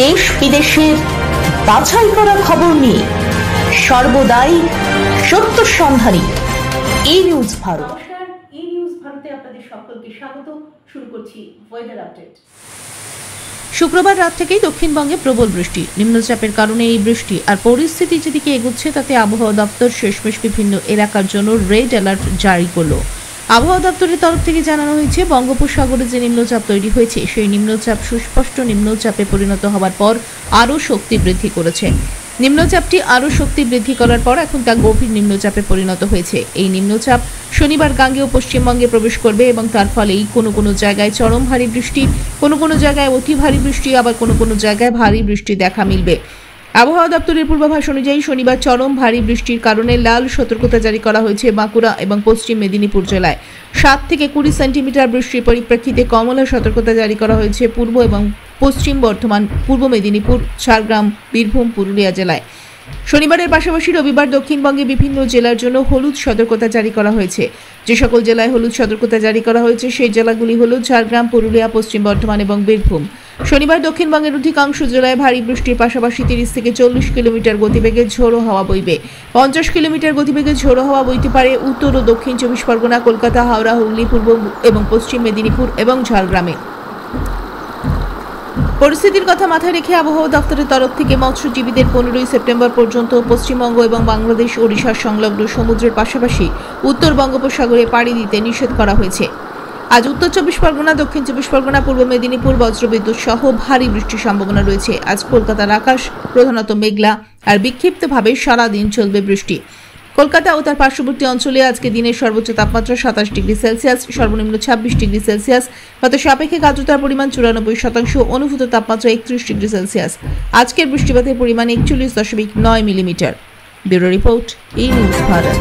দেশ বিদেশের বাছাই করা খবর নিয়ে সর্বদাই সত্য সন্ধানী ই নিউজ ভারত। নমস্কার, ই নিউজ ভারতে আপনাদের সকলকে স্বাগত। শুরু করছি ওয়েদার আপডেট। শুক্রবার রাত থেকেই দক্ষিণবঙ্গে প্রবল বৃষ্টি। নিম্নচাপের কারণে এই বৃষ্টি আর পরিস্থিতি যেদিকে এগোচ্ছে তাতে আবহাওয়া দপ্তর শেষমেশ বিভিন্ন এলাকার জন্য রেড অ্যালার্ট জারি করলো। আবহাওয়া দপ্তরের তরফ থেকে জানানো হয়েছে, বঙ্গোপসাগরে যে নিম্নচাপ তৈরি হয়েছে সেই নিম্নচাপ সুস্পষ্ট নিম্নচাপে পরিণত হওয়ার পর আরও শক্তি বৃদ্ধি করেছে। নিম্নচাপটি আরও শক্তি বৃদ্ধি করার পর এখন তা গভীর নিম্নচাপে পরিণত হয়েছে। এই নিম্নচাপ শনিবার গাঙ্গেয় পশ্চিমবঙ্গে প্রবেশ করবে এবং তার ফলেই কোনো কোনো জায়গায় চরম ভারী বৃষ্টি, কোনো কোনো জায়গায় অতি ভারী বৃষ্টি, আবার কোনো কোনো জায়গায় ভারী বৃষ্টি দেখা মিলবে। আবহাওয়া দপ্তরের পূর্বাভাস অনুযায়ী শনিবার চরম ভারী বৃষ্টির কারণে লাল সতর্কতা জারি করা হয়েছে বাঁকুড়া এবং পশ্চিম মেদিনীপুর জেলায়। 7 থেকে 20 সেন্টিমিটার বৃষ্টির পরিপ্রেক্ষিতে কমলা সতর্কতা জারি করা হয়েছে পূর্ব এবং পশ্চিম বর্ধমান, পূর্ব মেদিনীপুর, ঝাড়গ্রাম, বীরভূম, পুরুলিয়া জেলায়। শনিবারের পাশাপাশি রবিবার দক্ষিণবঙ্গে বিভিন্ন জেলার জন্য হলুদ সতর্কতা জারি করা হয়েছে। যে সকল জেলায় হলুদ সতর্কতা জারি করা হয়েছে সেই জেলাগুলি হল ঝাড়গ্রাম, পুরুলিয়া, পশ্চিম বর্ধমান এবং বীরভূম। শনিবার দক্ষিণবঙ্গের অধিকাংশ জেলায় ভারী বৃষ্টির পাশাপাশি 30 থেকে 40 কিলোমিটার গতিবেগে ঝোড়ো হাওয়া বইবে। 50 কিলোমিটার গতিবেগে ঝোড়ো হাওয়া বইতে পারে উত্তর ও দক্ষিণ 24 পরগনা, কলকাতা, হাওড়া, হুগলি, পূর্ব এবং পশ্চিম মেদিনীপুর এবং ঝাড়গ্রামে। পরিস্থিতির কথা মাথায় রেখে আবহাওয়া দপ্তরের তরফ থেকে মৎস্যজীবীদের 15 সেপ্টেম্বর পর্যন্ত পশ্চিমবঙ্গ এবং বাংলাদেশ, ওড়িশার সংলগ্ন সমুদ্রের পাশাপাশি উত্তর বঙ্গোপসাগরে পাড়ি দিতে নিষেধ করা হয়েছে। আজ উত্তর 24 পরগনা, দক্ষিণ 24 পরগনা, পূর্ব মেদিনীপুর বজ্রবিদ্যুৎ সহ ভারী বৃষ্টির সম্ভাবনা রয়েছে। আজ কলকাতার আকাশ প্রধানত মেঘলা আর বিক্ষিপ্তভাবে সারাদিন চলবে বৃষ্টি। কলকাতা ও তার পার্শ্ববর্তী অঞ্চলে আজকে দিনের সর্বোচ্চ তাপমাত্রা 27 ডিগ্রি সেলসিয়াস, সর্বনিম্ন 26 ডিগ্রি সেলসিয়াস, বাতাসে আপেক্ষিক আর্দ্রতার পরিমাণ 94%, অনুভূত তাপমাত্রা 31 ডিগ্রি সেলসিয়াস। আজকের বৃষ্টিপাতের পরিমাণ 41.9 মিলিমিটার। ব্যুরো রিপোর্ট, ই নিউজ ভারত।